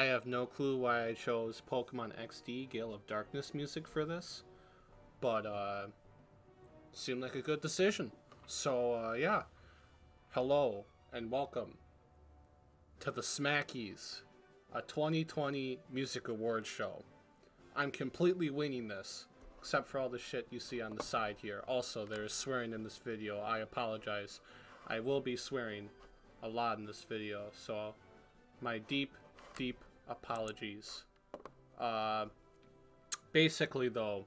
I have no clue why I chose Pokemon XD Gale of Darkness music for this, but seemed like a good decision. So yeah, hello and welcome to the Smackies, a 2020 music awards show. I'm completely winging this, except for all the shit you see on the side here. Also, there is swearing in this video. I apologize. I will be swearing a lot in this video, so my deep apologies. Basically, though,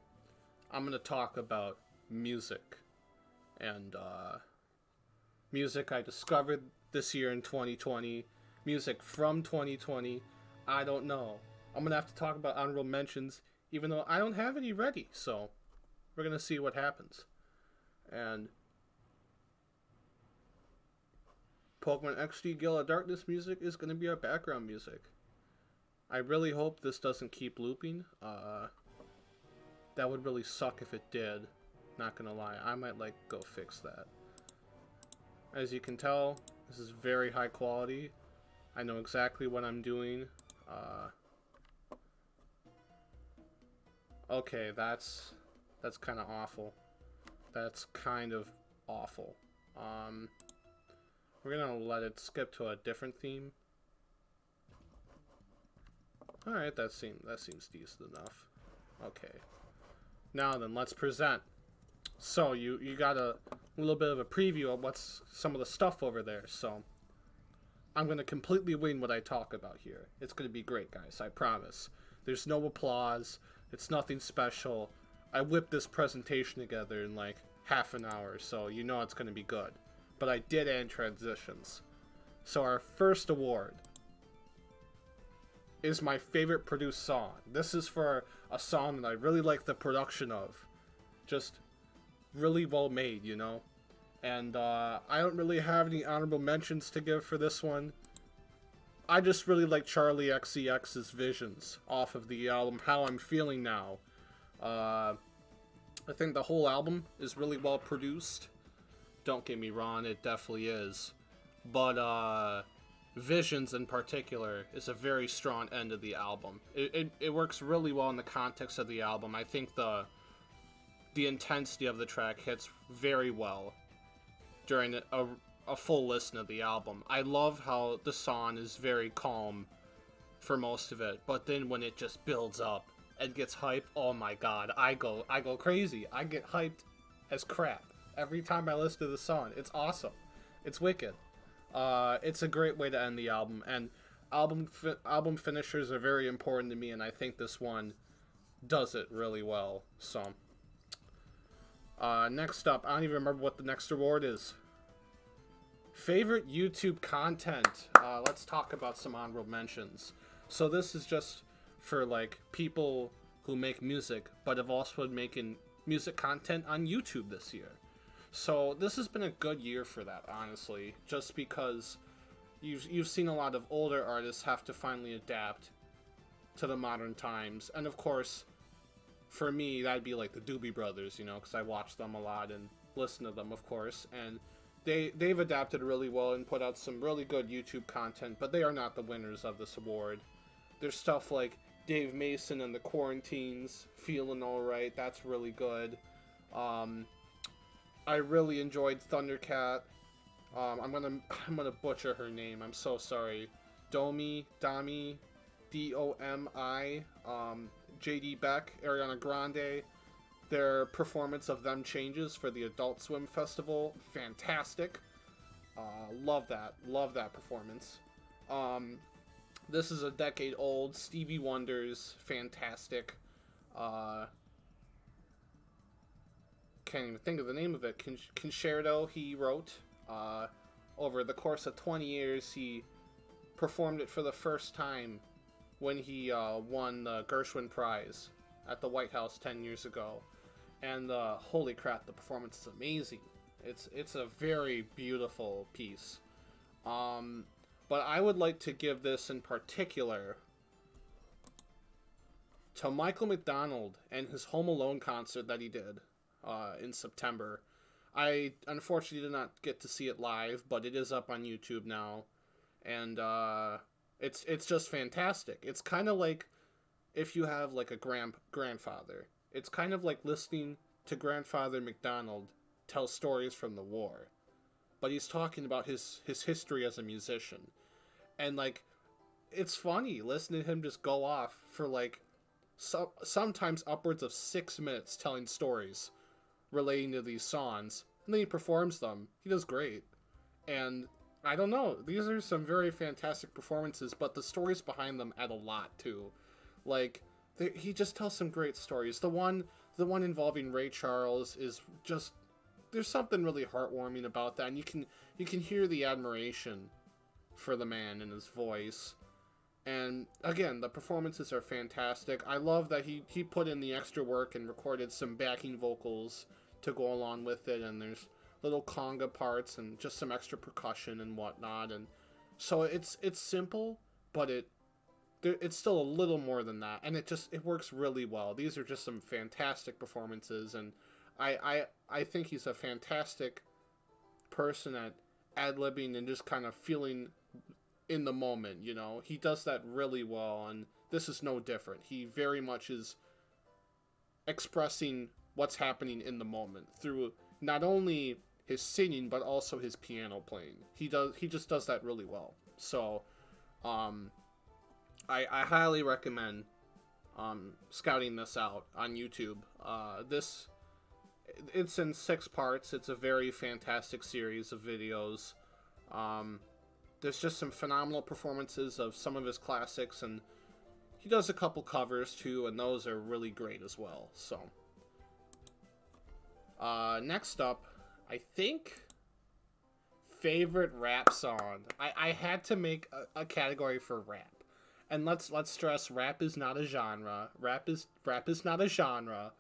I'm gonna talk about music and music I discovered this year in 2020, music from 2020. I don't know. I'm gonna have to talk about honorable mentions, even though I don't have any ready. So we're gonna see what happens. And Pokemon XD Gale of Darkness music is gonna be our background music. I really hope this doesn't keep looping. That would really suck if it did. Not gonna lie, I might go fix that. As you can tell, this is very high quality. I know exactly what I'm doing. Okay, that's kind of awful. That's kind of awful. We're gonna let it skip to a different theme. All right, that seems decent enough. Okay. Now then, let's present. So you got a little bit of a preview of what's some of the stuff over there. So I'm gonna completely wing what I talk about here. It's gonna be great, guys. I promise. There's no applause. It's nothing special. I whipped this presentation together in half an hour, so you know it's gonna be good. But I did add transitions. So our first award is my favorite produced song. This is for a song that I really like the production of. Just really well made, you know? And I don't really have any honorable mentions to give for this one. I just really like Charlie XCX's Visions off of the album How I'm Feeling Now. I think the whole album is really well produced. Don't get me wrong, it definitely is. But Visions in particular is a very strong end of the album. It works really well in the context of the album. I think the intensity of the track hits very well during a full listen of the album. I love how the song is very calm for most of it, but then when it just builds up and gets hype, oh my god, I go crazy. I get hyped as crap every time I listen to the song. It's awesome. It's wicked. It's a great way to end the album, and album finishers are very important to me, and I think this one does it really well. So next up, I don't even remember what the next award is. Favorite YouTube content. Let's talk about some honorable mentions. So this is just for people who make music, but have also been making music content on YouTube this year. So this has been a good year for that, honestly, just because you've seen a lot of older artists have to finally adapt to the modern times, and of course, for me, that'd be the Doobie Brothers, you know, because I watch them a lot and listen to them, of course, and they've adapted really well and put out some really good YouTube content, but they are not the winners of this award. There's stuff like Dave Mason and the Quarantines, Feeling Alright, that's really good. I really enjoyed Thundercat. I'm gonna butcher her name. I'm so sorry. Domi, Domi, JD Beck, Ariana Grande. Their performance of Them Changes for the Adult Swim Festival, fantastic. Love that performance. This is a decade old. Stevie Wonder's fantastic. Can't even think of the name of it. Concerto he wrote. Over the course of 20 years, he performed it for the first time when he won the Gershwin Prize at the White House 10 years ago. And holy crap, the performance is amazing. It's a very beautiful piece. But I would like to give this in particular to Michael McDonald and his Home Alone concert that he did in September. I unfortunately did not get to see it live, but it is up on YouTube now. And It's just fantastic. It's kind of like if you have like a grandfather. It's kind of like listening to Grandfather McDonald tell stories from the war, but he's talking about his history as a musician, and like it's funny listening to him just go off for like sometimes upwards of 6 minutes telling stories relating to these songs, and then he performs them. He does great, and I don't know. These are some very fantastic performances, but the stories behind them add a lot too. Like he just tells some great stories. The one involving Ray Charles is just there's something really heartwarming about that, and you can hear the admiration for the man in his voice. And again, the performances are fantastic. I love that he put in the extra work and recorded some backing vocals to go along with it, and there's little conga parts and just some extra percussion and whatnot. And so it's simple, but it's still a little more than that, and it works really well. These are just some fantastic performances, and I think he's a fantastic person at ad-libbing and just kind of feeling in the moment, you know. He does that really well, and this is no different. He very much is expressing what's happening in the moment through not only his singing but also his piano playing. He just does that really well. So I highly recommend scouting this out on YouTube. It's in 6 parts. It's a very fantastic series of videos. There's just some phenomenal performances of some of his classics, and he does a couple covers too, and those are really great as well. So, next up, I think favorite rap song. I had to make a category for rap, and let's stress, rap is not a genre. Rap is not a genre.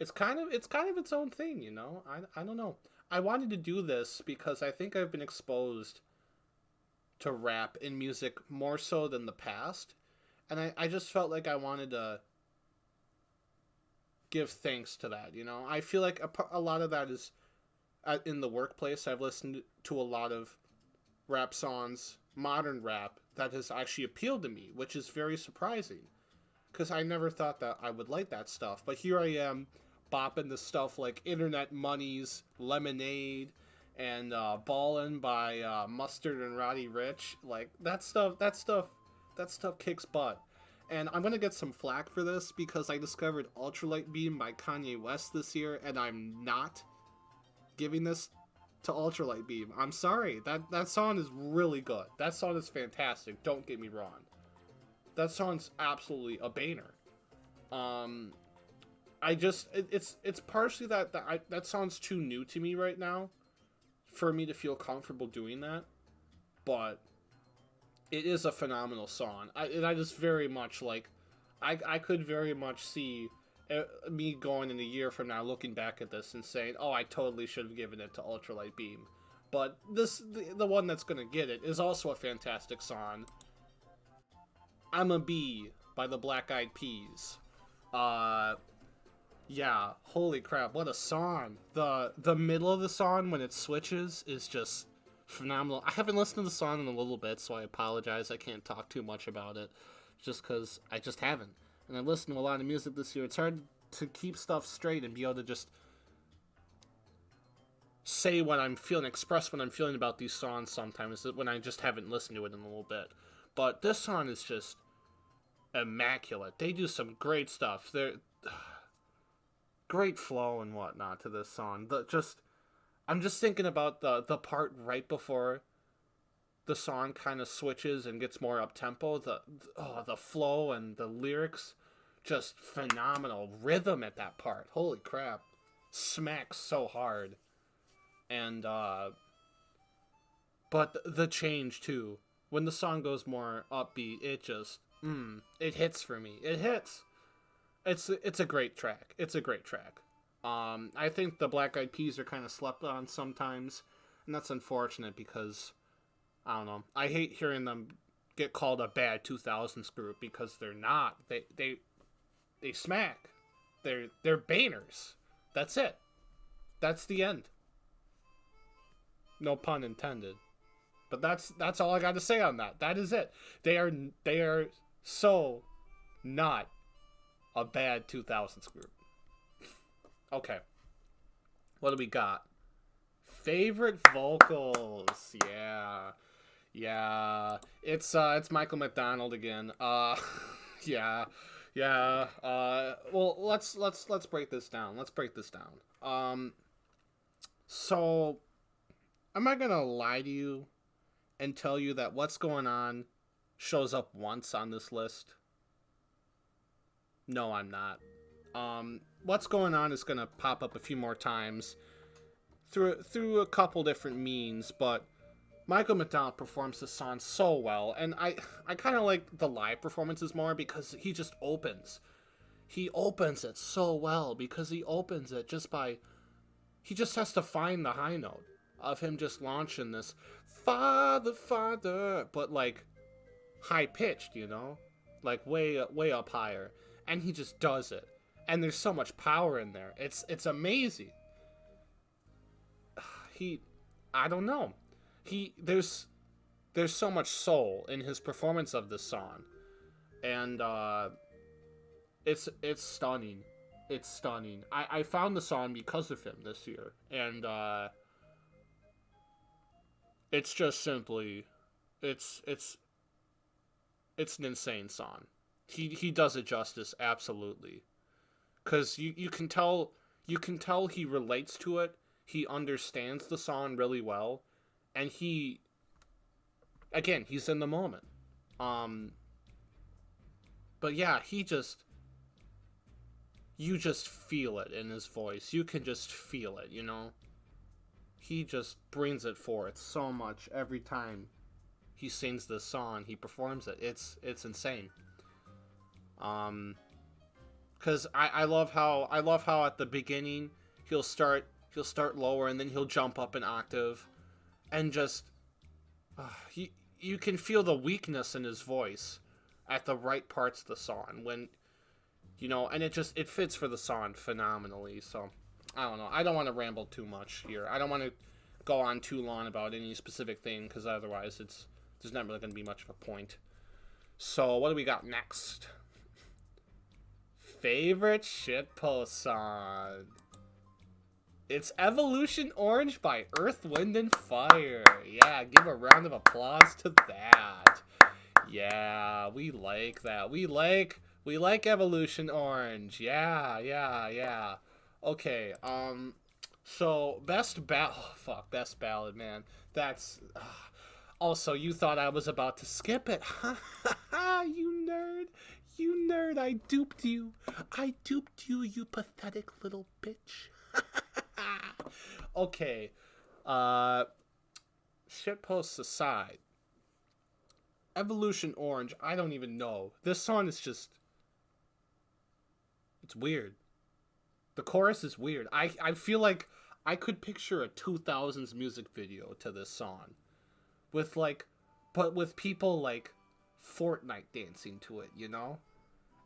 It's kind of its own thing, you know. I don't know. I wanted to do this because I think I've been exposed to rap in music more so than the past. And I just felt like I wanted to give thanks to that, you know? I feel like a lot of that is in the workplace. I've listened to a lot of rap songs, modern rap, that has actually appealed to me, which is very surprising. Because I never thought that I would like that stuff. But here I am, bopping to stuff like Internet Money's Lemonade and Ballin' by Mustard and Roddy Ricch. Like that stuff kicks butt. And I'm gonna get some flack for this because I discovered Ultralight Beam by Kanye West this year, and I'm not giving this to Ultralight Beam. I'm sorry. That song is really good. That song is fantastic. Don't get me wrong. That song's absolutely a banger. It's partially that song's too new to me right now for me to feel comfortable doing that, but it is a phenomenal song. I just very much like, I could very much see me going in a year from now looking back at this and saying, oh, I totally should have given it to Ultralight Beam. But the one that's gonna get it is also a fantastic song. I'm a Bee by the Black Eyed Peas. Yeah, holy crap, what a song. The middle of the song when it switches is just phenomenal. I haven't listened to the song in a little bit, so I apologize. I can't talk too much about it, just because I just haven't. And I've listened to a lot of music this year. It's hard to keep stuff straight and be able to just say what I'm feeling, express what I'm feeling about these songs sometimes when I just haven't listened to it in a little bit. But this song is just immaculate. They do some great stuff. They're great flow and whatnot to this song. I'm just thinking about the part right before the song kind of switches and gets more up tempo. The flow and the lyrics, just phenomenal rhythm at that part. Holy crap, smacks so hard. And but the change too, when the song goes more upbeat, it just it hits for me. It hits. It's a great track. It's a great track. I think the Black Eyed Peas are kind of slept on sometimes, and that's unfortunate because I don't know. I hate hearing them get called a bad 2000s group because they're not. They smack. They're banners. That's it. That's the end. No pun intended. But that's all I got to say on that. That is it. They are so not a bad 2000s group. Okay. What do we got? Favorite vocals. Yeah. Yeah. It's Michael McDonald again. Yeah. Yeah. Well, let's break this down. So am I going to lie to you and tell you that What's Going On shows up once on this list? No, I'm not. What's Going On is going to pop up a few more times through a couple different means, but Michael McDonald performs this song so well, and I kind of like the live performances more because he just opens. He opens it so well because he opens it he just has to find the high note of him just launching this Father, Father, but like high pitched, like way up higher, and he just does it, and there's so much power in there. It's amazing. I don't know. There's so much soul in his performance of this song, and it's stunning. It's stunning. I found the song because of him this year, and it's just simply, it's an insane song. He does it justice, absolutely, because you can tell he relates to it. He understands the song really well, and he's in the moment. But yeah, you just feel it in his voice. You can just feel it, He just brings it forth so much every time he sings this song, he performs it. It's insane. Cause I love how at the beginning he'll start lower and then he'll jump up an octave, and just you can feel the weakness in his voice at the right parts of the song when, and it fits for the song phenomenally. So I don't know. I don't want to ramble too much here. I don't want to go on too long about any specific thing because otherwise there's not really going to be much of a point. So what do we got next? Favorite shitpost song. It's Evolution Orange by Earth, Wind, and Fire. Yeah, give a round of applause to that. Yeah, we like that. We like Evolution Orange. Yeah. Okay, so best ballad, man. That's also, you thought I was about to skip it. You nerd. You nerd, I duped you, you pathetic little bitch. Okay, shitposts aside, Evolution Orange, I don't even know. This song is just, it's weird. The chorus is weird. I feel like I could picture a 2000s music video to this song. With people like Fortnite dancing to it,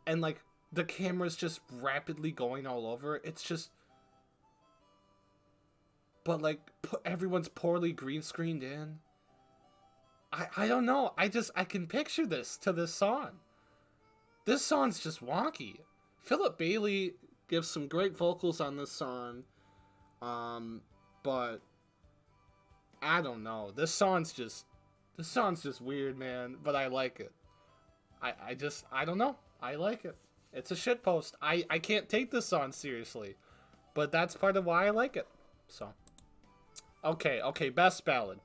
And like the camera's just rapidly going all over. It's just, but like everyone's poorly green screened in. I don't know. I can picture this to this song. This song's just wonky. Philip Bailey gives some great vocals on this song. But I don't know. This song's just weird, man. But I like it. I don't know. I like it. It's a shitpost. I can't take this song seriously. But that's part of why I like it. So. Okay, best ballad.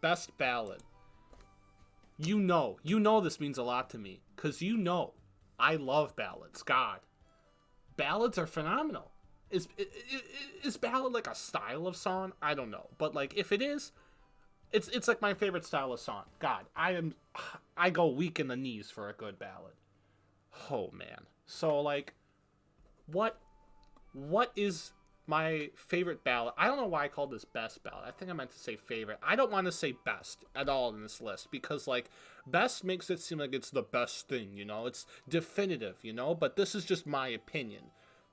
You know this means a lot to me. Because I love ballads. God. Ballads are phenomenal. Is ballad like a style of song? I don't know. But like, if it is, it's like my favorite style of song. God, I go weak in the knees for a good ballad. Oh man. So like, what is my favorite ballad? I don't know why I called this best ballad. I think I meant to say favorite. I don't want to say best at all in this list because like best makes it seem like it's the best thing, It's definitive, But this is just my opinion.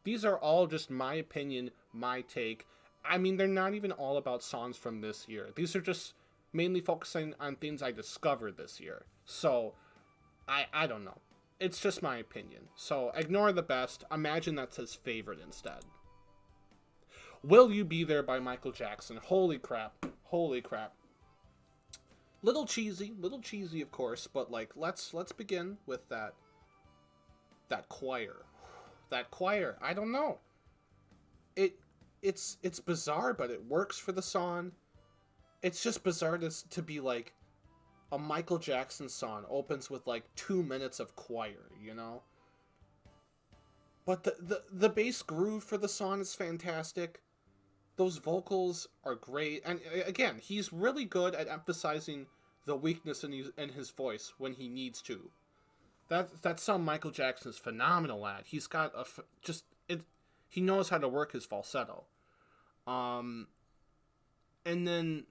These are all just my opinion, my take. I mean, they're not even all about songs from this year. These are just mainly focusing on things I discovered this year. So, I don't know. It's just my opinion. So, ignore the best. Imagine that's his favorite instead. Will You Be There by Michael Jackson. Holy crap. Holy crap. Little cheesy, of course, but like let's begin with that choir. That choir. I don't know. It's bizarre, but it works for the song. It's just bizarre to be like a Michael Jackson song opens with like 2 minutes of choir, you know? But the bass groove for the song is fantastic. Those vocals are great. And again, he's really good at emphasizing the weakness in his voice when he needs to. That's something Michael Jackson is phenomenal at. He's got he knows how to work his falsetto. And then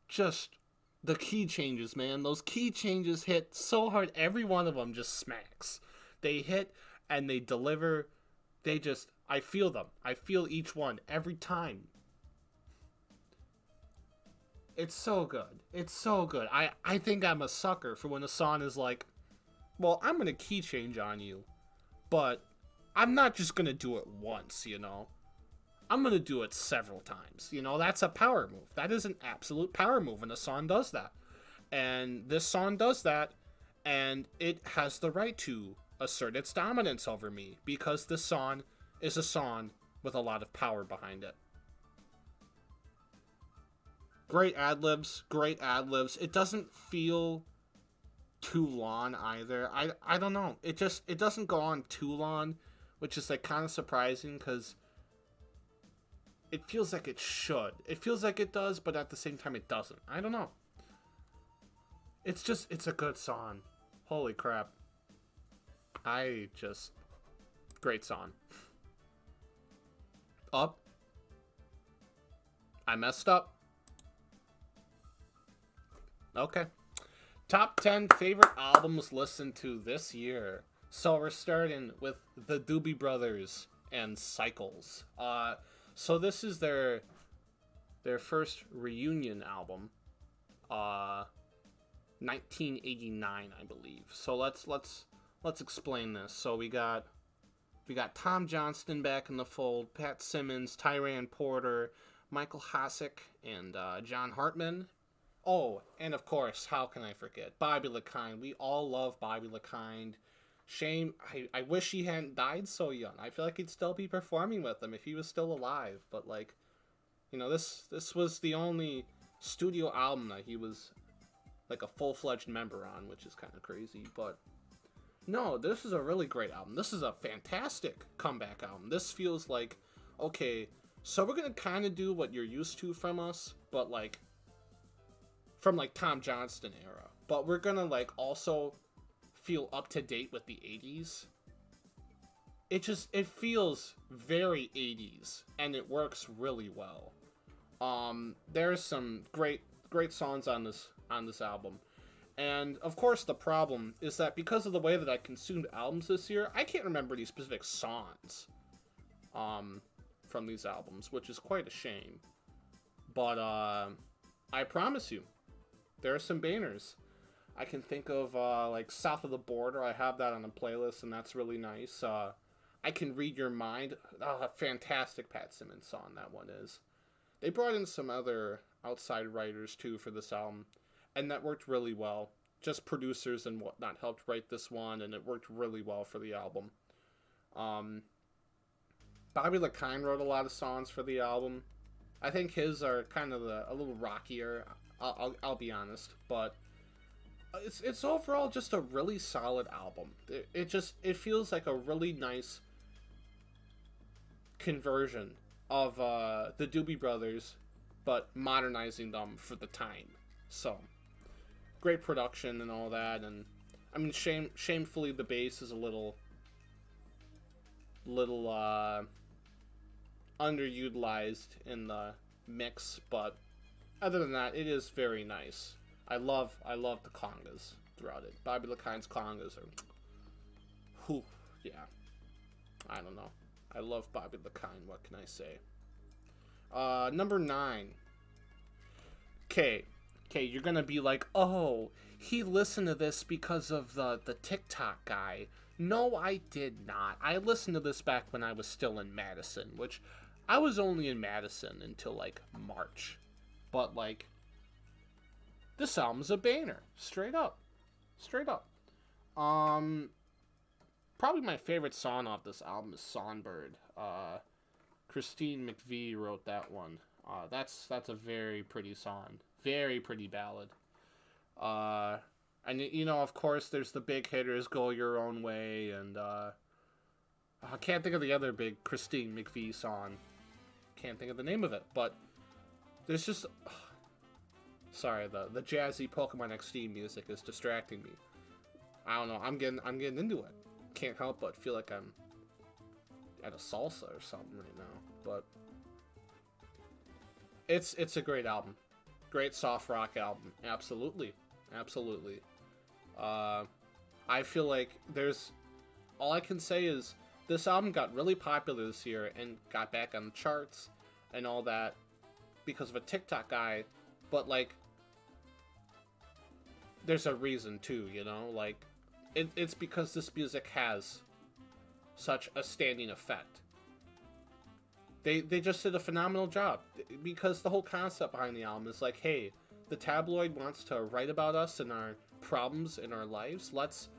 just the key changes, man. Those key changes hit so hard. Every one of them just smacks. They hit and they deliver. I feel them. I feel each one every time. It's so good. It's so good. I think I'm a sucker for when a song is like, well, I'm going to key change on you, but I'm not just going to do it once, you know? I'm going to do it several times. You know, that's a power move. That is an absolute power move, and a song does that. And this song does that, and it has the right to assert its dominance over me, because this song is a song with a lot of power behind it. Great ad-libs. It doesn't feel too long either. I don't know. It doesn't go on too long, which is like kind of surprising because it feels like it should. It feels like it does, but at the same time it doesn't. I don't know. It's a good song. Holy crap. Great song. Up. I messed up. Okay. Top 10 favorite albums listened to this year. So we're starting with the Doobie Brothers and Cycles. So this is their first reunion album. 1989, I believe. So let's explain this. So we got Tom Johnston back in the fold, Pat Simmons, Tyran Porter, Michael Hasek, and John Hartman. Oh, and of course, how can I forget? Bobby LeKine. We all love Bobby LeKine. Shame, I wish he hadn't died so young. I feel like he'd still be performing with them if he was still alive. But, like, you know, this was the only studio album that he was, like, a full-fledged member on, which is kind of crazy. But, no, this is a really great album. This is a fantastic comeback album. This feels like, okay, so we're going to kind of do what you're used to from us, but, like, from like Tom Johnston era, but we're gonna like also feel up to date with the 80s. It feels very 80s, and it works really well. There's some great songs on this album, and of course the problem is that because of the way that I consumed albums this year, I can't remember any specific songs from these albums, which is quite a shame. But I promise you, there are some bangers. I can think of, like, South of the Border. I have that on a playlist, and that's really nice. I Can Read Your Mind. A fantastic Pat Simmons song that one is. They brought in some other outside writers, too, for this album, and that worked really well. Just producers and whatnot helped write this one, and it worked really well for the album. Bobby LeKine wrote a lot of songs for the album. I think his are kind of a little rockier. I'll be honest, but it's overall just a really solid album. It feels like a really nice conversion of the Doobie Brothers, but modernizing them for the time. So great production and all that, and I mean, shamefully the bass is a little underutilized in the mix, but other than that, it is very nice. I love the congas throughout it. Bobby LeKine's congas are, whew, yeah. I don't know. I love Bobby LeKine. What can I say? Number 9. Okay, Okay, you're gonna be like, oh, he listened to this because of the TikTok guy. No, I did not. I listened to this back when I was still in Madison, which I was only in Madison until like March. But like, this album's a banner, straight up, straight up. Um, Probably my favorite song off this album is "Songbird." Christine McVie wrote that one. That's a very pretty song, very pretty ballad. Uh, and you know, of course, there's the big hitters, "Go Your Own Way," and I can't think of the other big Christine McVie song. Can't think of the name of it, but there's just sorry, the jazzy Pokemon XD music is distracting me. I don't know. I'm getting into it. Can't help but feel like I'm at a salsa or something right now. But it's a great album, great soft rock album. Absolutely, absolutely. I feel like there's all I can say is this album got really popular this year and got back on the charts and all that because of a TikTok guy. But like, there's a reason too, you know. Like, it's because this music has such a standing effect. They just did a phenomenal job because the whole concept behind the album is like, hey, the tabloid wants to write about us and our problems in our lives. Let's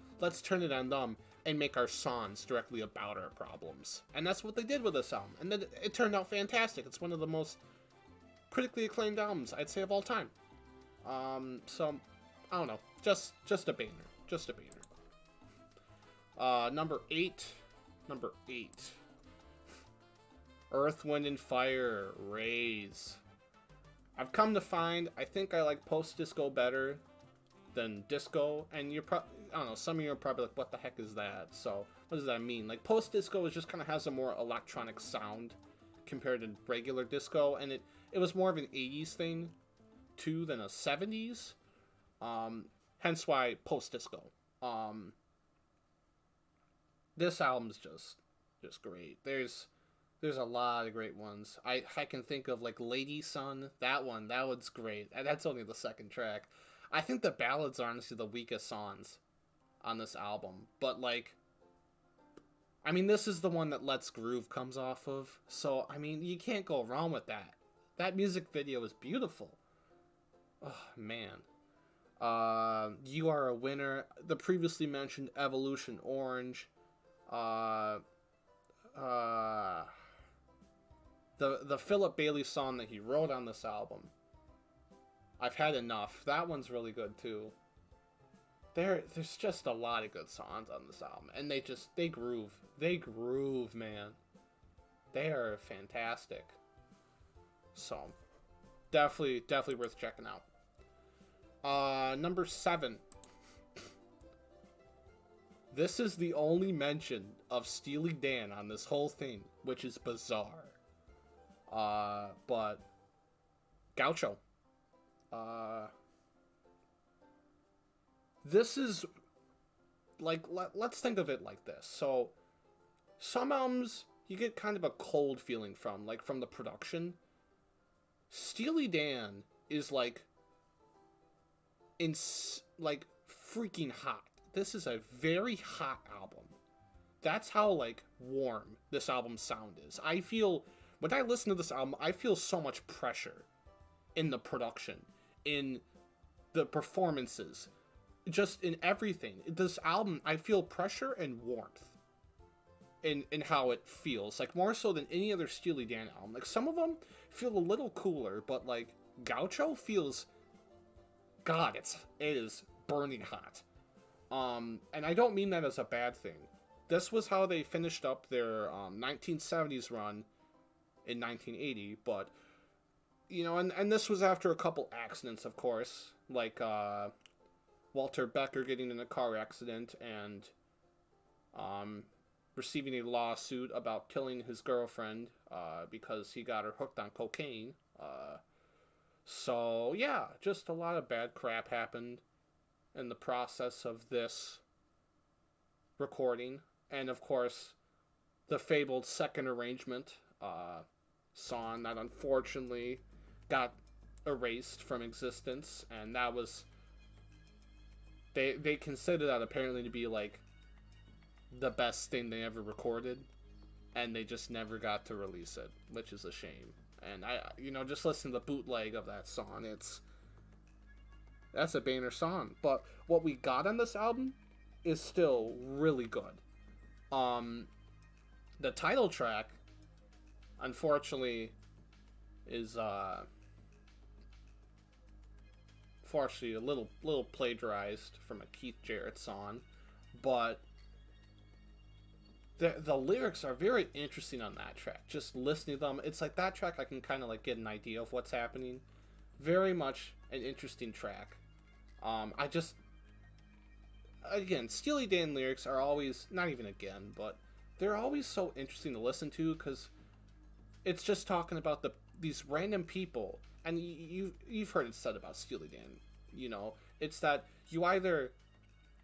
turn it on them and make our songs directly about our problems. And that's what they did with this album. And then it turned out fantastic. It's one of the most critically acclaimed albums I'd say of all time. So I don't know, just a banger, just a banger. Number eight. Earth, Wind, and Fire, Raise. I've come to find I think I like post-disco better than disco, and I don't know, some of you are probably like, what the heck is that? So, what does that mean? Like, post-disco just kind of has a more electronic sound compared to regular disco, and it was more of an 80s thing, too, than a 70s. Hence why post-disco. This album's just great. There's a lot of great ones. I can think of like Lady Sun. That one's great. And that's only the second track. I think the ballads are honestly the weakest songs on this album. But like, I mean, this is the one that Let's Groove comes off of. So I mean, you can't go wrong with that. That music video is beautiful. Oh man. You Are a Winner. The previously mentioned Evolution Orange. The Philip Bailey song that he wrote on this album, I've Had Enough. That one's really good too. There's just a lot of good songs on this album, and they groove, man. They are fantastic. So definitely worth checking out. Number 7. This is the only mention of Steely Dan on this whole thing, which is bizarre. But Gaucho. This is like, let's think of it like this. So some albums you get kind of a cold feeling from, like from the production. Steely Dan is like like freaking hot. This is a very hot album. That's how like warm this album's sound is. I feel when I listen to this album, I feel so much pressure in the production, in the performances, just in everything. This album, I feel pressure and warmth in how it feels, like more so than any other Steely Dan album. Like some of them feel a little cooler, but like Gaucho feels, God, it is burning hot. And I don't mean that as a bad thing. This was how they finished up their 1970s run in 1980, but you know, and this was after a couple accidents, of course, like Walter Becker getting in a car accident and receiving a lawsuit about killing his girlfriend because he got her hooked on cocaine. So yeah, just a lot of bad crap happened in the process of this recording, and of course the fabled second arrangement song that unfortunately got erased from existence, and that was they consider that apparently to be like the best thing they ever recorded, and they just never got to release it, which is a shame. And just listen to the bootleg of that song. That's a banner song. But what we got on this album is still really good. The title track, unfortunately, is unfortunately a little plagiarized from a Keith Jarrett song, but the lyrics are very interesting on that track. Just listening to them, it's like that track I can kind of like get an idea of what's happening. Very much an interesting track. I just, again, Steely Dan lyrics are always, not even again, but they're always so interesting to listen to, because it's just talking about these random people, and you've heard it said about Steely Dan. It's that you either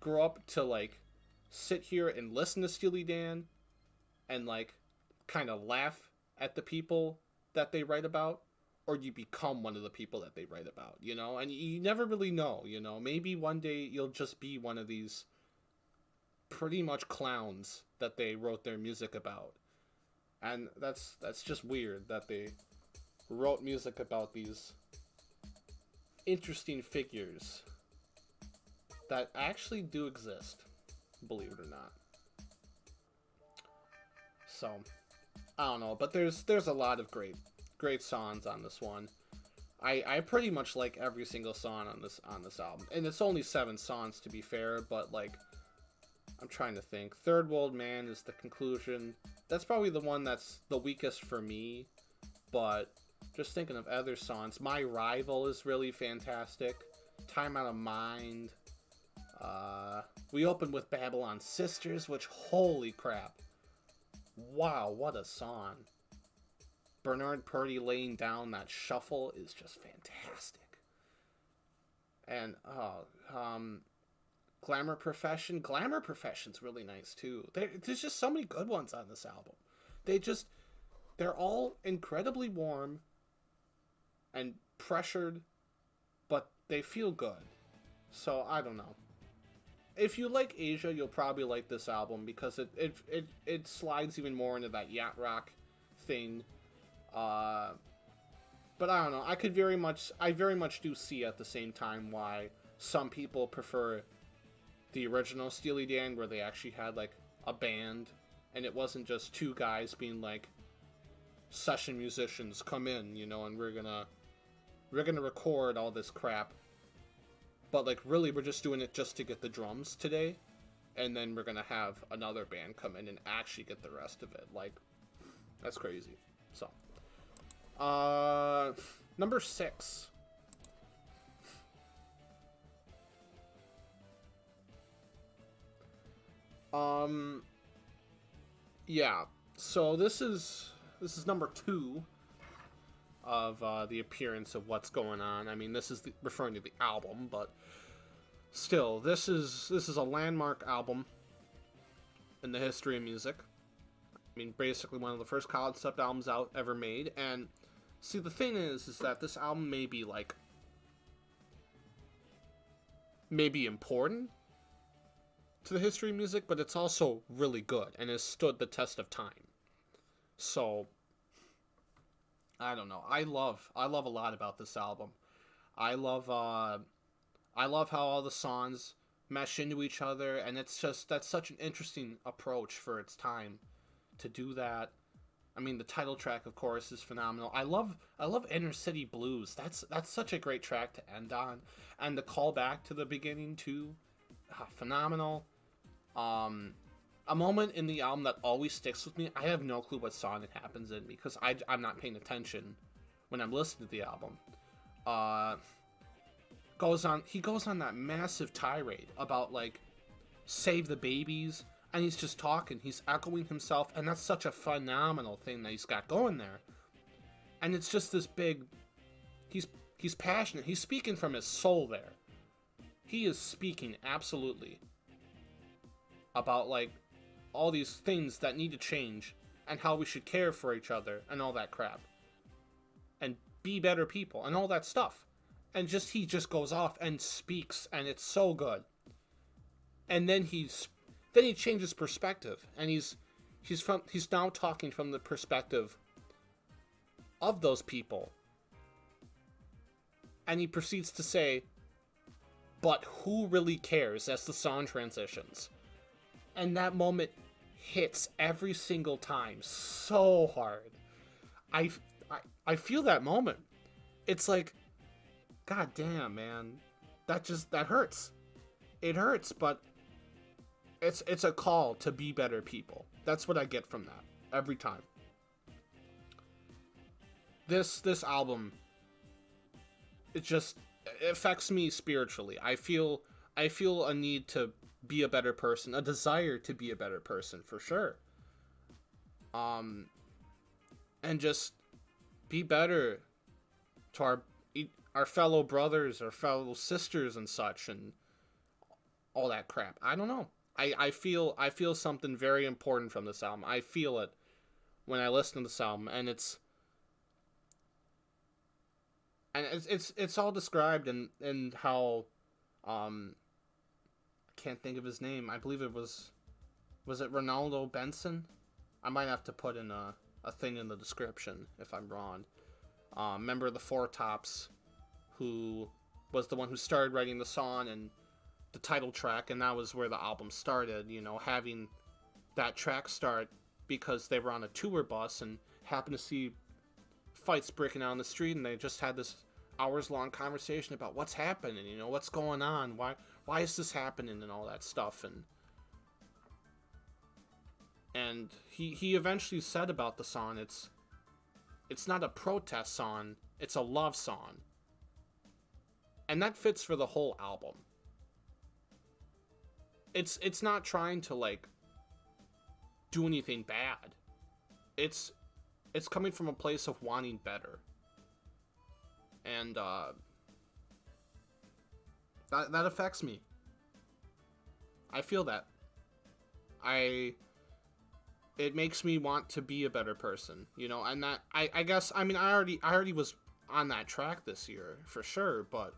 grow up to like sit here and listen to Steely Dan and like kind of laugh at the people that they write about, or you become one of the people that they write about, and you never really know. Maybe one day you'll just be one of these pretty much clowns that they wrote their music about. And that's just weird that they wrote music about these interesting figures that actually do exist, believe it or not. So, I don't know, but there's a lot of great songs on this one. I pretty much like every single song on this album, and it's only 7 songs to be fair, but like, I'm trying to think. Third World Man is the conclusion. That's probably the one that's the weakest for me, but just thinking of other songs, My Rival is really fantastic. Time Out of Mind. We opened with Babylon Sisters, which, holy crap. Wow, what a song. Bernard Purdy laying down that shuffle is just fantastic. And, Glamour Profession. Glamour Profession's really nice, too. There's just so many good ones on this album. They're all incredibly warm and pressured, but they feel good. So, I don't know. If you like Asia, you'll probably like this album, because it slides even more into that yacht rock thing. But I don't know. I very much do see at the same time why some people prefer the original Steely Dan, where they actually had like a band, and it wasn't just 2 guys being like, session musicians, come in, and we're gonna record all this crap. But like, really, we're just doing it just to get the drums today, and then we're gonna have another band come in and actually get the rest of it. Like, that's crazy. So, number 6. Yeah. So this is number 2 of the appearance of What's Going On. I mean, this is referring to the album, but still, this is a landmark album in the history of music. I mean, basically one of the first concept albums out ever made. And see, the thing is that this album may be important to the history of music, but it's also really good and has stood the test of time. So, I don't know. I love a lot about this album. I love how all the songs mesh into each other, and that's such an interesting approach for its time to do that. I mean, the title track, of course, is phenomenal. I love Inner City Blues. That's such a great track to end on, and the call back to the beginning too, phenomenal. A moment in the album that always sticks with me. I have no clue what song it happens in, because I'm not paying attention when I'm listening to the album. He goes on that massive tirade about like save the babies, and he's just talking. He's echoing himself, and that's such a phenomenal thing that he's got going there. And it's just this big. He's passionate. He's speaking from his soul there. He is speaking absolutely about like all these things that need to change and how we should care for each other and all that crap. And be better people and all that stuff. And just he just goes off and speaks, and it's so good. And then he changes perspective, and he's now talking from the perspective of those people. And he proceeds to say, but who really cares, as the song transitions. And that moment hits every single time so hard. I feel that moment. It's like, god damn, man. That hurts. It hurts, but it's a call to be better people. That's what I get from that every time. This album, it affects me spiritually. I feel a need to be a better person, a desire to be a better person for sure. And just be better to our fellow brothers, our fellow sisters and such, and all that crap. I don't know. I feel something very important from this album. I feel it when I listen to this album, and it's all described in how I can't think of his name. I believe it was it Ronaldo Benson? I might have to put in a thing in the description if I'm wrong. Member of the Four Tops, who was the one who started writing the song and the title track, and that was where the album started, you know, having that track start because they were on a tour bus and happened to see fights breaking out on the street, and they just had this hours-long conversation about what's happening, you know, what's going on, why is this happening, and all that stuff. And he eventually said about the song, it's not a protest song, it's a love song. And that fits for the whole album. It's not trying to, like, do anything bad. It's coming from a place of wanting better. And that affects me. I feel that. It makes me want to be a better person, you know, and that I guess, I mean, I already was on that track this year for sure, but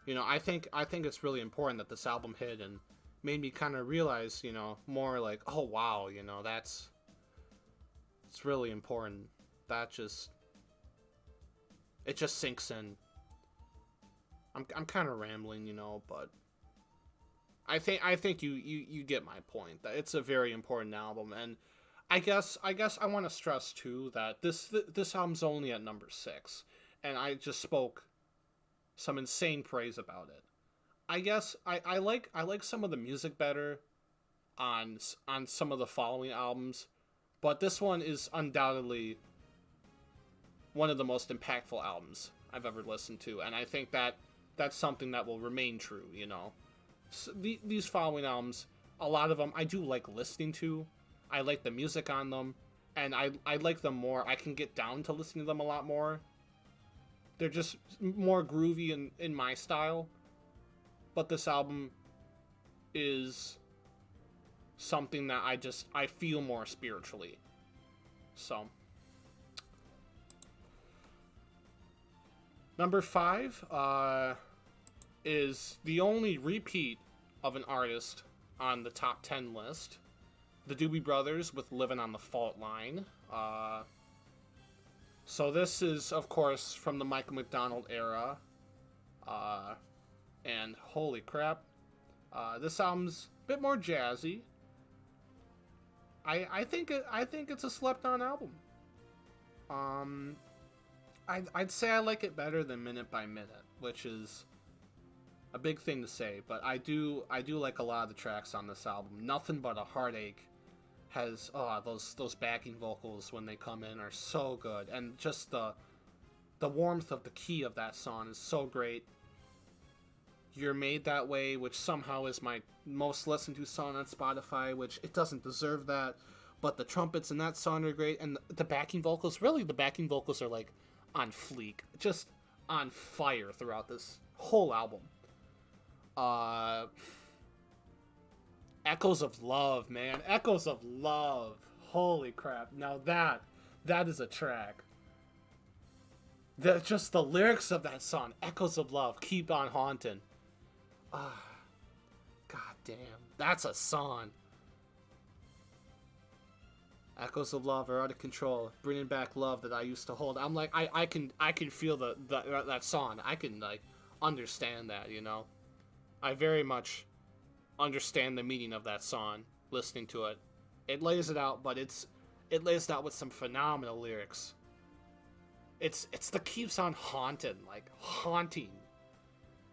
you know, I think it's really important that this album hit and made me kind of realize, you know, more like, oh wow, you know, it's really important. It just sinks in. I'm kind of rambling, you know, but I think you get my point. That it's a very important album, and I guess I want to stress too that this album's only at number 6, and I just spoke some insane praise about it. I guess I like some of the music better on some of the following albums, but this one is undoubtedly one of the most impactful albums I've ever listened to, and I think that's something that will remain true, you know. So these following albums, a lot of them I do like listening to. I like the music on them, and I like them more. I can get down to listening to them a lot more. They're just more groovy in my style. But this album is something that I feel more spiritually. So. Number 5 is the only repeat of an artist on the top 10 list. The Doobie Brothers with Living on the Fault Line. So this is, of course, from the Michael McDonald era. And holy crap. This album's a bit more jazzy. I think it's a slept-on album. I'd say I like it better than Minute by Minute, which is a big thing to say, but I do like a lot of the tracks on this album. Nothing But a Heartache has those backing vocals when they come in are so good, and just the warmth of the key of that song is so great. You're Made That Way, which somehow is my most listened to song on Spotify, which it doesn't deserve that, but the trumpets in that song are great, and the backing vocals are like on fleek, just on fire throughout this whole album. Echoes of Love, man. Echoes of Love. Holy crap. Now that is a track. just the lyrics of that song, Echoes of Love, keep on haunting. Ah, god damn. That's a song. Echoes of Love are out of control, bringing back love that I used to hold. I'm like, I can feel that song. I can like understand that, you know. I very much understand the meaning of that song. Listening to it, it lays it out, but it lays it out with some phenomenal lyrics. It's the keeps on haunting, like haunting.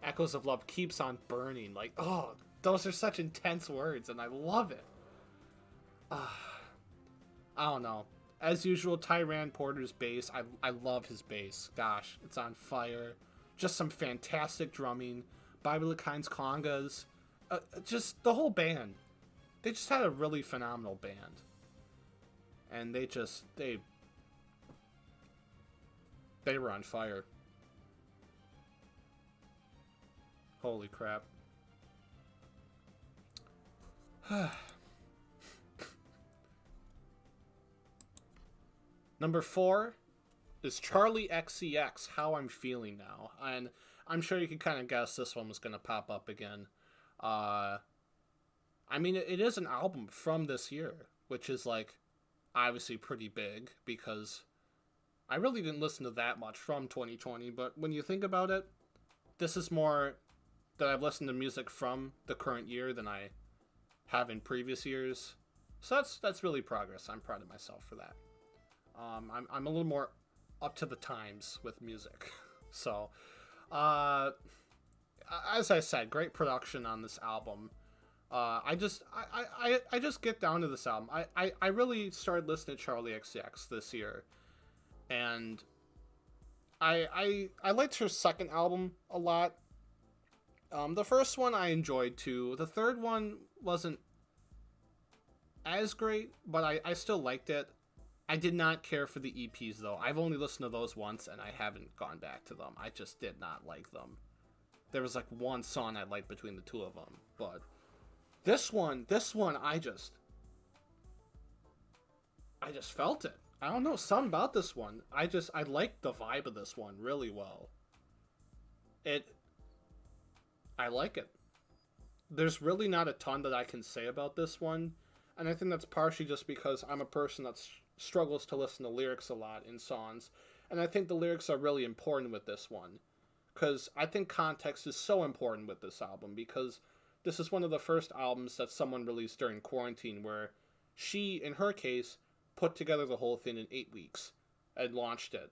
Echoes of Love keeps on burning, like oh, those are such intense words, and I love it. I don't know. As usual, Tyran Porter's bass. I love his bass. Gosh, it's on fire. Just some fantastic drumming. Bobby LeKind's congas. Just the whole band. They just had a really phenomenal band. And they were on fire. Holy crap. Number 4 is Charlie XCX, How I'm Feeling Now. And I'm sure you can kind of guess this one was going to pop up again. I mean, it is an album from this year, which is, like, obviously pretty big, because I really didn't listen to that much from 2020, but when you think about it, this is more that I've listened to music from the current year than I have in previous years. So that's really progress. I'm proud of myself for that. I'm a little more up to the times with music. So, as I said, great production on this album. I just get down to this album. I really started listening to Charlie XCX this year, and I liked her second album a lot. The first one I enjoyed too. The third one wasn't as great, but I still liked it. I did not care for the EPs though. I've only listened to those once, and I haven't gone back to them. I just did not like them. There was like one song I liked between the two of them, but this one, I just felt it. I don't know, something about this one. I liked the vibe of this one really well. I like it. There's really not a ton that I can say about this one, and I think that's partially just because I'm a person that struggles to listen to lyrics a lot in songs, and I think the lyrics are really important with this one, because I think context is so important with this album, because this is one of the first albums that someone released during quarantine where she, in her case, put together the whole thing in 8 weeks and launched it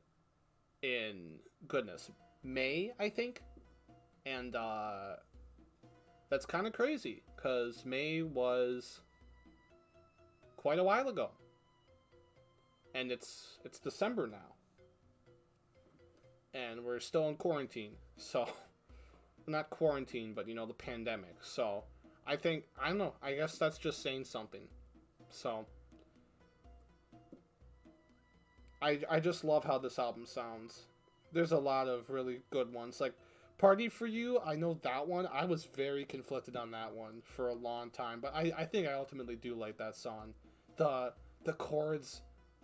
in, goodness, May, I think? And that's kind of crazy, because May was quite a while ago. And it's December now. And we're still in quarantine. So, not quarantine, but, you know, the pandemic. So, I don't know, I guess that's just saying something. So, I just love how this album sounds. There's a lot of really good ones. Like, Party For You, I know that one. I was very conflicted on that one for a long time. But I think I ultimately do like that song. The chords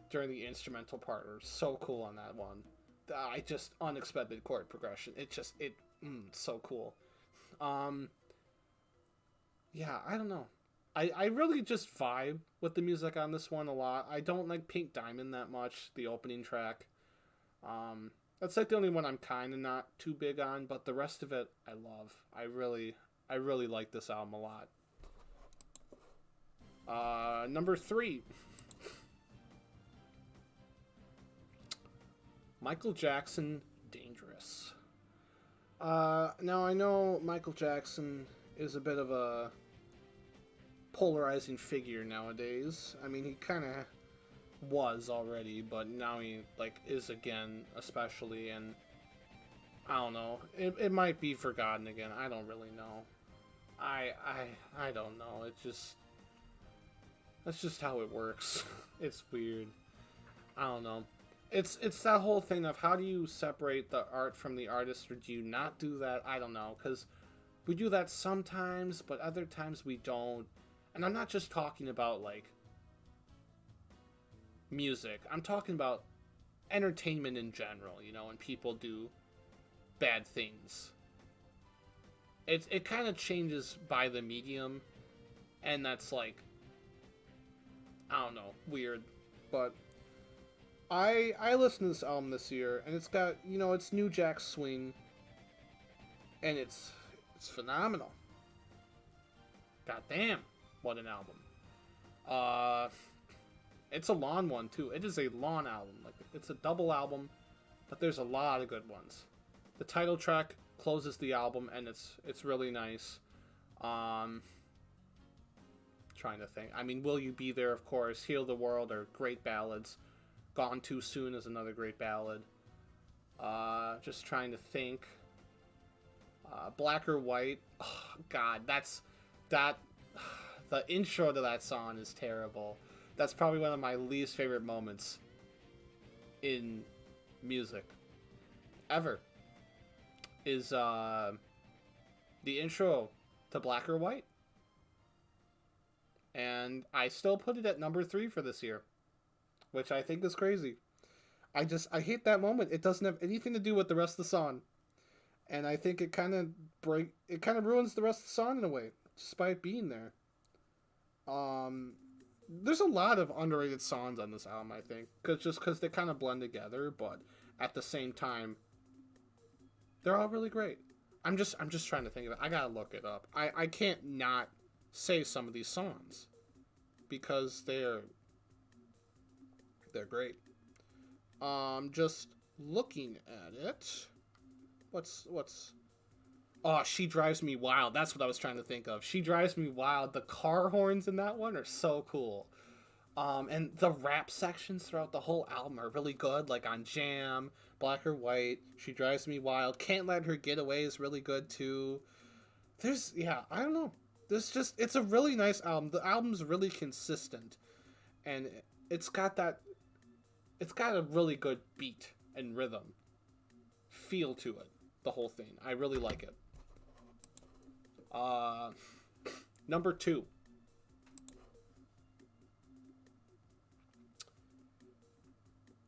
during the instrumental part are so cool on that one. I just unexpected chord progression. So cool. Yeah, I don't know. I really just vibe with the music on this one a lot. I don't like Pink Diamond that much, the opening track. That's like the only one I'm kind of not too big on, but the rest of it I love. I really like this album a lot. Number 3. Michael Jackson, Dangerous. Now I know Michael Jackson is a bit of a polarizing figure nowadays. I mean, he kind of was already, but now he, like, is again, especially, and I don't know. It might be forgotten again. I don't really know. I don't know. That's just how it works. It's weird. I don't know. It's that whole thing of how do you separate the art from the artist, or do you not do that? I don't know, because we do that sometimes, but other times we don't. And I'm not just talking about, like, music. I'm talking about entertainment in general, you know, when people do bad things. It kind of changes by the medium, and that's like, I don't know, weird. But I listened to this album this year, and it's got, you know, it's New Jack Swing, and it's phenomenal. God damn, what an album. Uh, it's a lawn one too. It is a lawn album. Like, it's a double album, but there's a lot of good ones. The title track closes the album, and it's really nice. Um, Trying to think. I mean, Will You Be There, of course. Heal the World are great ballads. Gone Too Soon is another great ballad. Just trying to think. Black or White. Oh, God, that. The intro to that song is terrible. That's probably one of my least favorite moments in music ever. Is the intro to Black or White. And I still put it at number 3 for this year, which I think is crazy. I hate that moment. It doesn't have anything to do with the rest of the song, and I think it kind of ruins the rest of the song in a way, just by it being there. There's a lot of underrated songs on this album, I think, because they kind of blend together, but at the same time, they're all really great. I'm just trying to think of it. I gotta look it up. I can't not say some of these songs because they're great. Just looking at it. What's Oh, She Drives Me Wild. That's what I was trying to think of. She Drives Me Wild. The car horns in that one are so cool. And the rap sections throughout the whole album are really good, like on Jam, Black or White, She Drives Me Wild. Can't Let Her Get Away is really good too. I don't know. It's a really nice album. The album's really consistent, and it's got a really good beat and rhythm feel to it, the whole thing. I really like it. Number 2.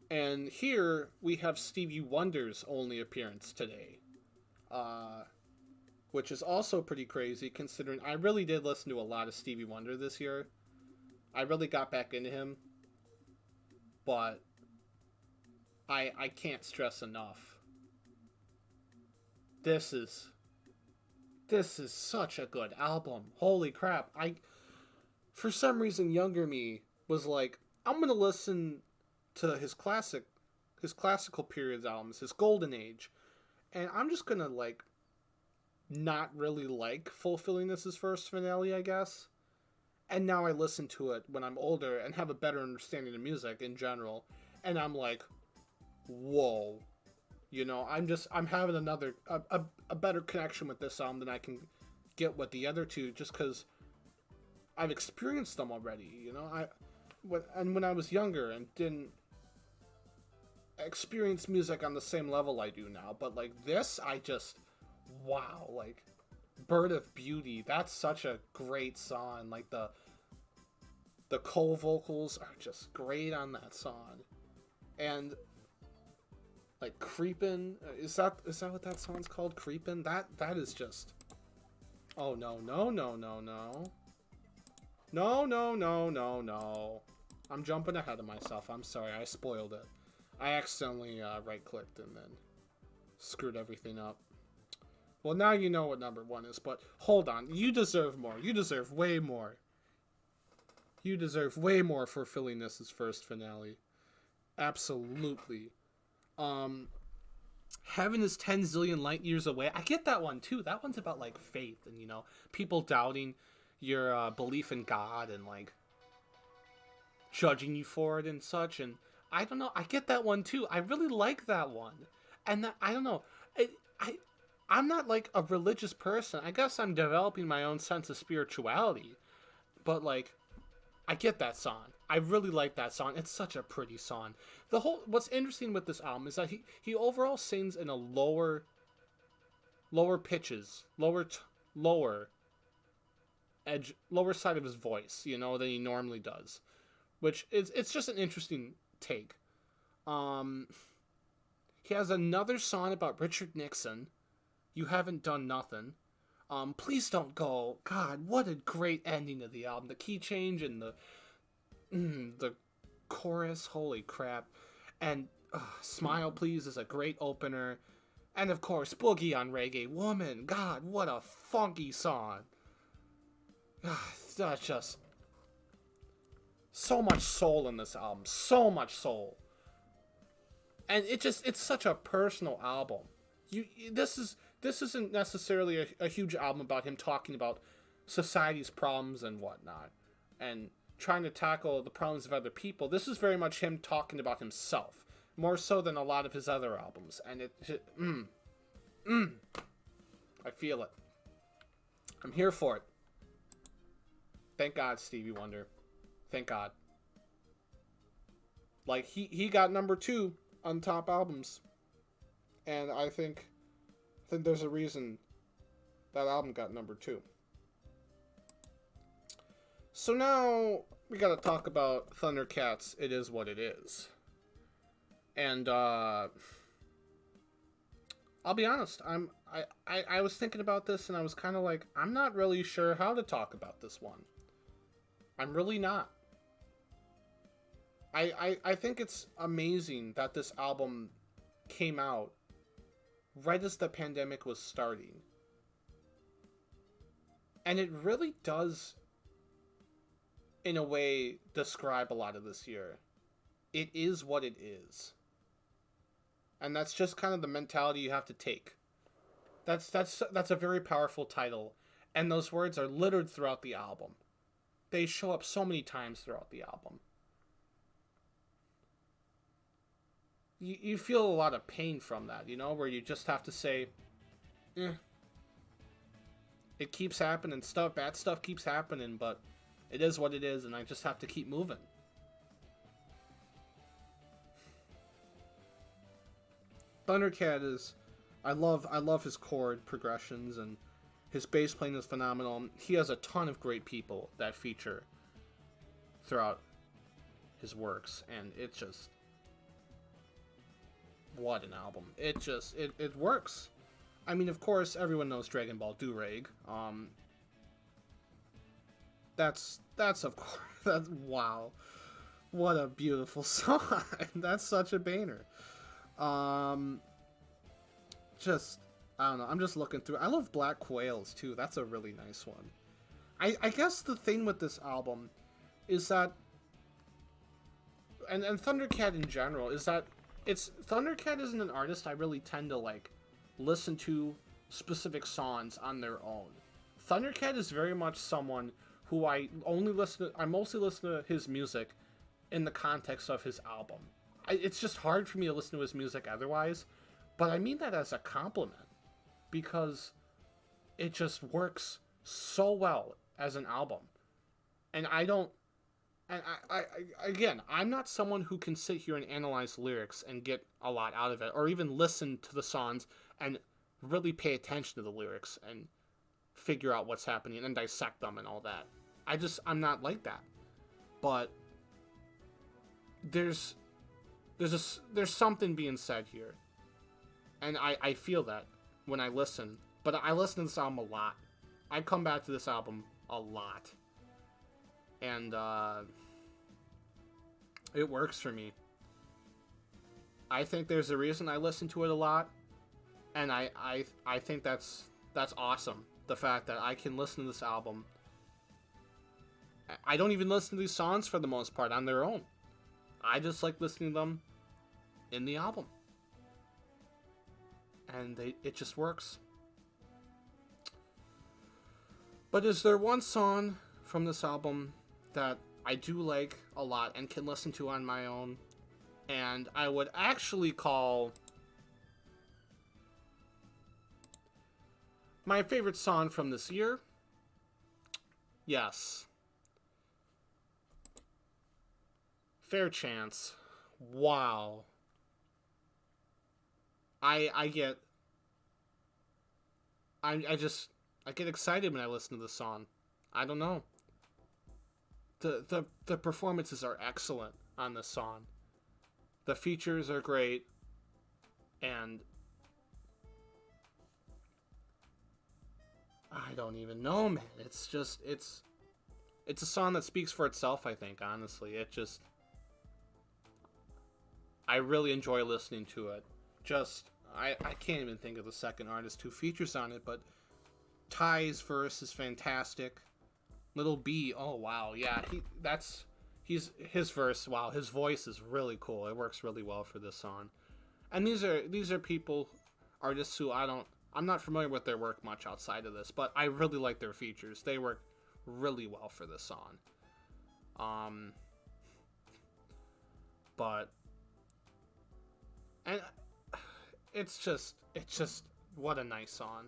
And here we have Stevie Wonder's only appearance today. Which is also pretty crazy considering I really did listen to a lot of Stevie Wonder this year. I really got back into him. But I can't stress enough. This is such a good album. Holy crap. For some reason, younger me was like, I'm going to listen to his classical periods albums, his golden age. And I'm just going to like not really like Fulfilling This Is First Finale, I guess. And now I listen to it when I'm older and have a better understanding of music in general. And I'm like, whoa. You know, I'm having a better connection with this album than I can get with the other two, just because I've experienced them already, you know? When I was younger and didn't experience music on the same level I do now, but like this, wow, like Bird of Beauty, that's such a great song. Like the co-vocals are just great on that song. And like Creepin', is that what that song's called? Creepin'? That is just, oh no. No. I'm jumping ahead of myself. I'm sorry, I spoiled it. I accidentally right-clicked and then screwed everything up. Well, now you know what number 1 is, but hold on. You deserve more. You deserve way more. You deserve way more for Filling This' First Finale. Absolutely. Heaven is 10 zillion light years away. I get that one, too. That one's about, like, faith and, you know, people doubting your belief in God and, like, judging you for it and such. And I don't know. I get that one, too. I really like that one. And I don't know. I'm not like a religious person. I guess I'm developing my own sense of spirituality. But like, I get that song. I really like that song. It's such a pretty song. What's interesting with this album is that he overall sings in a lower pitches, lower edge, lower side of his voice, you know, than he normally does. Which it's just an interesting take. Um, he has another song about Richard Nixon. You haven't done nothing. Please don't go. God, what a great ending to the album. The key change and the chorus. Holy crap! And Smile Please is a great opener. And of course, Boogie on Reggae Woman. God, what a funky song. That's just so much soul in this album. So much soul. And it's such a personal album. This isn't necessarily a huge album about him talking about society's problems and whatnot and trying to tackle the problems of other people. This is very much him talking about himself, more so than a lot of his other albums. And I feel it. I'm here for it. Thank God, Stevie Wonder. Thank God. Like, he got number 2 on top albums. And I think there's a reason that album got number 2. So now we gotta talk about Thundercats' It Is What It Is. And I'll be honest, I was thinking about this and I was kind of like, I'm not really sure how to talk about this one. I'm really not. I think it's amazing that this album came out right as the pandemic was starting. And it really does, in a way, describe a lot of this year. It is what it is. And that's just kind of the mentality you have to take. That's a very powerful title. And those words are littered throughout the album. They show up so many times throughout the album. You feel a lot of pain from that, you know, where you just have to say, it keeps happening, bad stuff keeps happening, but it is what it is, and I just have to keep moving. Thundercat is, I love his chord progressions, and his bass playing is phenomenal. He has a ton of great people that feature throughout his works, and it just, what an album. It works. I mean, of course, everyone knows Dragon Ball Durag. That's of course, that's, wow. What a beautiful song. That's such a banner. Just, I don't know, I'm just looking through. I love Black Quails, too. That's a really nice one. I guess the thing with this album is that, and Thundercat in general, is that Thundercat isn't an artist I really tend to, like, listen to specific songs on their own. Thundercat is very much someone who I mostly listen to his music in the context of his album. It's just hard for me to listen to his music otherwise, but I mean that as a compliment, because it just works so well as an album. And again, I'm not someone who can sit here and analyze lyrics and get a lot out of it, or even listen to the songs and really pay attention to the lyrics and figure out what's happening and dissect them and all that. I'm not like that. But there's something being said here. And I feel that when I listen. But I listen to this album a lot. I come back to this album a lot. And it works for me. I think there's a reason I listen to it a lot. And I think that's awesome. The fact that I can listen to this album. I don't even listen to these songs for the most part on their own. I just like listening to them in the album. And it just works. But is there one song from this album that I do like a lot and can listen to on my own, and I would actually call my favorite song from this year? Yes. Fair Chance. Wow. I get excited when I listen to this song. I don't know. The performances are excellent on this song. The features are great, and I don't even know, man. It's just it's a song that speaks for itself, I think, honestly. I really enjoy listening to it. Just I can't even think of the second artist who features on it, but Ty's verse is fantastic. Little B, oh wow, yeah, he's his verse, wow, his voice is really cool. It works really well for this song. And these are people, artists who I'm not familiar with their work much outside of this, but I really like their features. They work really well for this song. Um, but and it's just what a nice song.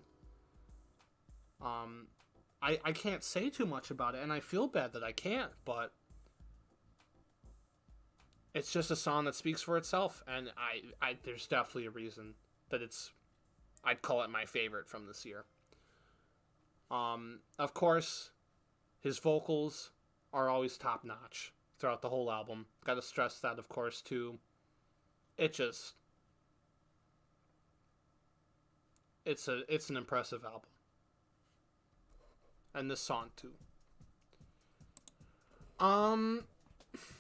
Um, I can't say too much about it, and I feel bad that I can't, but it's just a song that speaks for itself, and I there's definitely a reason that I'd call it my favorite from this year. Of course, his vocals are always top notch throughout the whole album. Got to stress that, of course, too. It just it's an impressive album, and this song too. Um,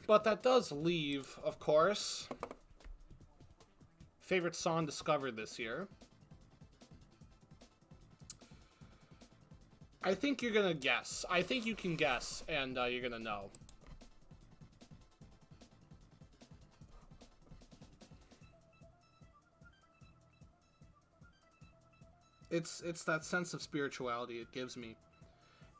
but that does leave, of course, favorite song discovered this year. I think you're gonna guess. I think you can guess, and you're gonna know. It's that sense of spirituality it gives me,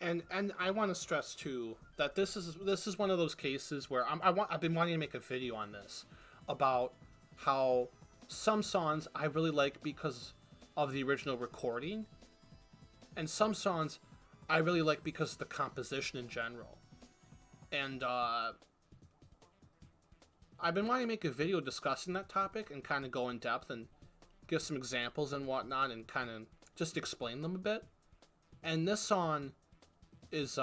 and I want to stress too that this is one of those cases where I've been wanting to make a video on this about how some songs I really like because of the original recording, and some songs I really like because of the composition in general. And I've been wanting to make a video discussing that topic and kind of go in depth and give some examples and whatnot and kind of just explain them a bit. And this song is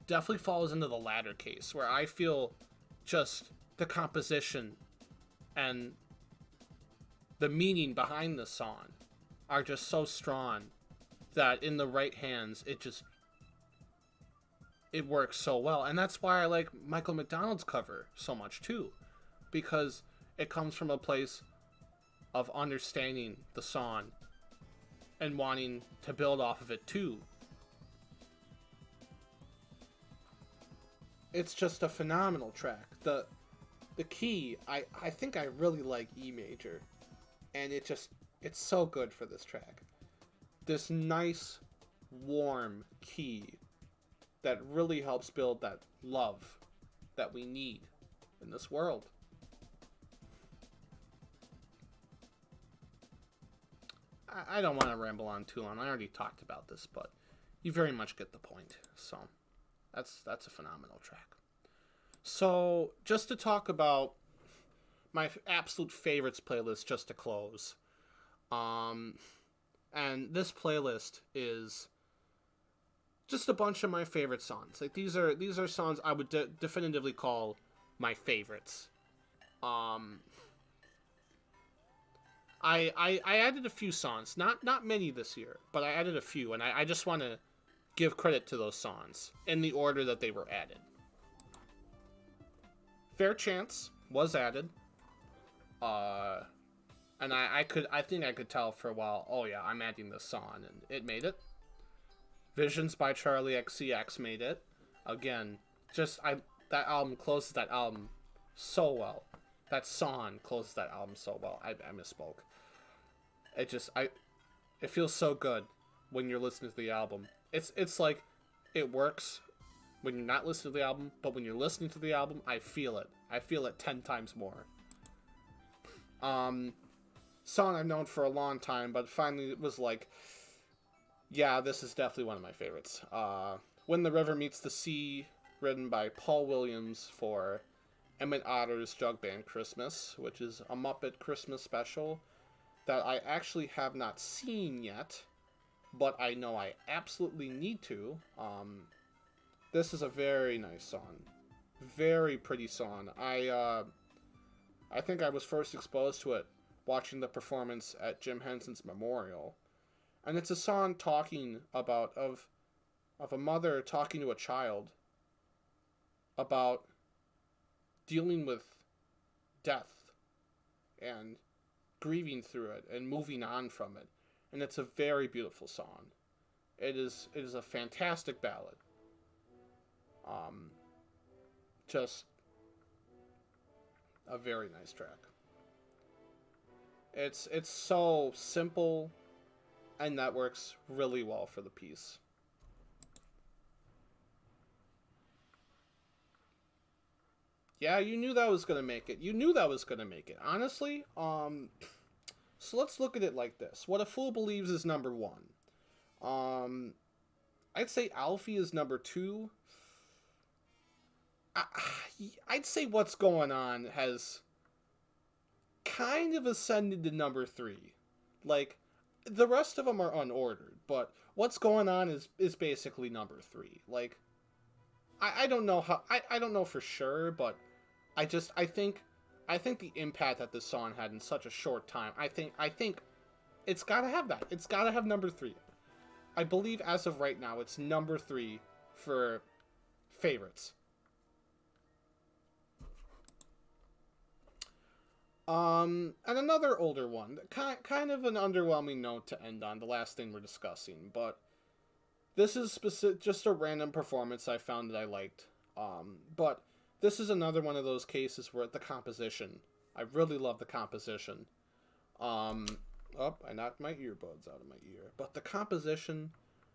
definitely falls into the latter case, where I feel just the composition and the meaning behind the song are just so strong that in the right hands it works so well. And that's why I like Michael McDonald's cover so much too, because it comes from a place of understanding the song and wanting to build off of it too. It's just a phenomenal track. The key, I think I really like E major, and it's so good for this track. This nice warm key that really helps build that love that we need in this world. I don't want to ramble on too long. I already talked about this, but you very much get the point. So that's a phenomenal track. So just to talk about my absolute favorites playlist, just to close. And this playlist is just a bunch of my favorite songs. Like these are songs I would definitively call my favorites. I added a few songs, not many this year, but I added a few, and I just want to give credit to those songs in the order that they were added. Fair Chance was added, and I think I could tell for a while. Oh yeah, I'm adding this song, and it made it. Visions by Charlie XCX made it. Again, that album closes that album so well. That song closes that album so well. I misspoke. It feels so good when you're listening to the album. It's like it works when you're not listening to the album, but when you're listening to the album, I feel it. I feel it 10 times more. Song I've known for a long time, but finally it was like, yeah, this is definitely one of my favorites. When the River Meets the Sea, written by Paul Williams for Emmett Otter's Jug Band Christmas, which is a Muppet Christmas special that I actually have not seen yet, but I know I absolutely need to. This is a very nice song. Very pretty song. I think I was first exposed to it watching the performance at Jim Henson's memorial. And it's a song talking about of a mother talking to a child about dealing with death and grieving through it and moving on from it. And it's a very beautiful song. It is a fantastic ballad. Um, just a very nice track. It's so simple, and that works really well for the piece. Yeah, you knew that was gonna make it. You knew that was gonna make it. Honestly, so let's look at it like this: What a Fool Believes is number one. Um, I'd say Alfie is number two. I, I'd say What's Going On has kind of ascended to number three. Like, the rest of them are unordered, but What's Going On is basically number three. Like, I don't know how I don't know for sure, but I think the impact that this song had in such a short time, I think it's gotta have that. It's gotta have number three. I believe as of right now it's number three for favorites. And another older one, kind of an underwhelming note to end on, the last thing we're discussing, but this is just a random performance I found that I liked. But this is another one of those cases where the composition, I really love the composition. Um, I knocked my earbuds out of my ear. But the composition,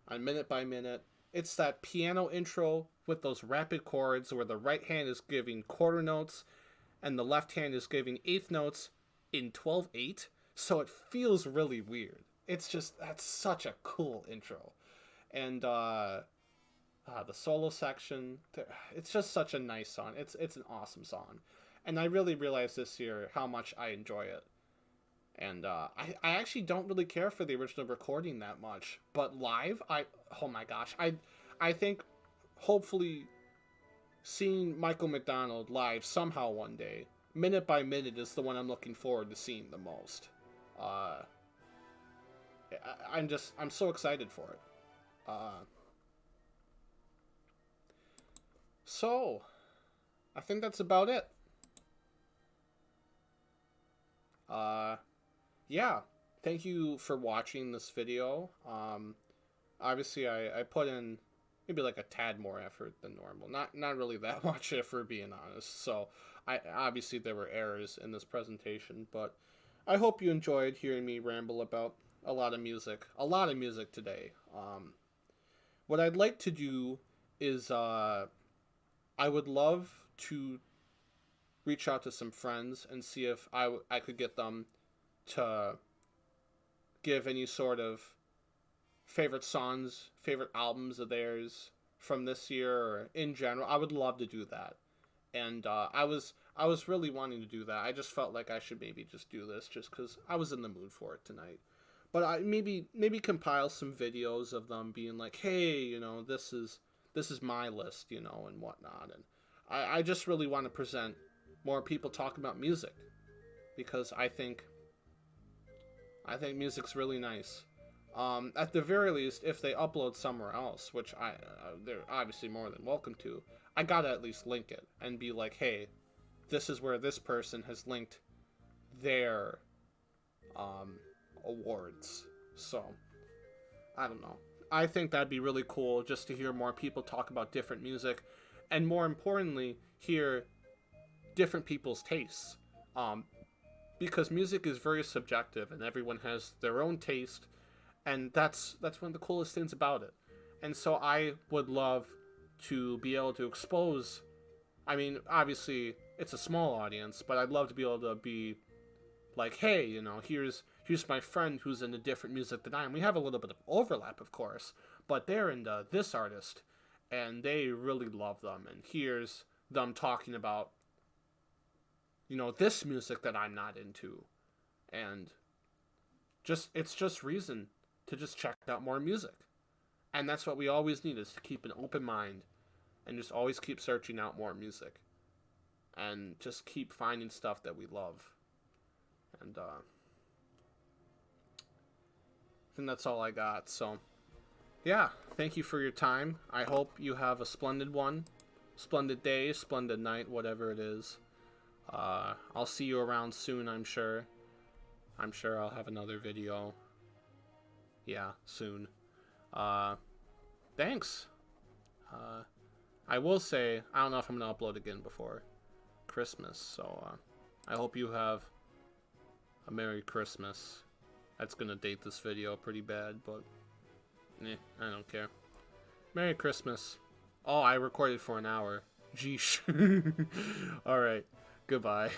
on Minute by Minute, it's that piano intro with those rapid chords where the right hand is giving quarter notes and the left hand is giving eighth notes in 12/8. So it feels really weird. It's just, that's such a cool intro. And the solo section, it's just such a nice song. It's an awesome song. And I really realized this year how much I enjoy it. And I actually don't really care for the original recording that much, but live, oh my gosh, I think hopefully seeing Michael McDonald live somehow one day, Minute by Minute, is the one I'm looking forward to seeing the most. Uh, I'm so excited for it. So I think that's about it. Uh, yeah, thank you for watching this video. Obviously, I put in maybe like a tad more effort than normal. Not really that much effort, being honest. So I obviously there were errors in this presentation, but I hope you enjoyed hearing me ramble about a lot of music today. What I'd like to do is I would love to reach out to some friends and see if I could get them to give any sort of favorite songs, favorite albums of theirs from this year or in general. I would love to do that. And I was really wanting to do that. I just felt like I should maybe just do this just because I was in the mood for it tonight. But I maybe compile some videos of them being like, hey, this is my list, and whatnot. And I just really want to present more people talking about music because I think music's really nice. At the very least, if they upload somewhere else, which they're obviously more than welcome to, I gotta at least link it and be like, hey, this is where this person has linked their awards. So, I don't know. I think that'd be really cool just to hear more people talk about different music, and more importantly, hear different people's tastes. Because music is very subjective, and everyone has their own taste, and that's one of the coolest things about it. And so I would love to be able to expose. I mean, obviously it's a small audience, but I'd love to be able to be like, hey, here's my friend who's into different music than I am. We have a little bit of overlap, of course, but they're into this artist, and they really love them. And here's them talking about, this music that I'm not into, and it's just reason to just check out more music. And that's what we always need, is to keep an open mind and just always keep searching out more music. and just keep finding stuff that we love. And I think that's all I got. So yeah, thank you for your time. I hope you have a splendid one, splendid day, splendid night, whatever it is. I'll see you around soon, I'm sure. I'm sure I'll have another video. Yeah, soon. Thanks. I will say, I don't know if I'm going to upload again before Christmas, so I hope you have a Merry Christmas. That's going to date this video pretty bad, but I don't care. Merry Christmas. Oh, I recorded for an hour. Jeesh. Alright, goodbye.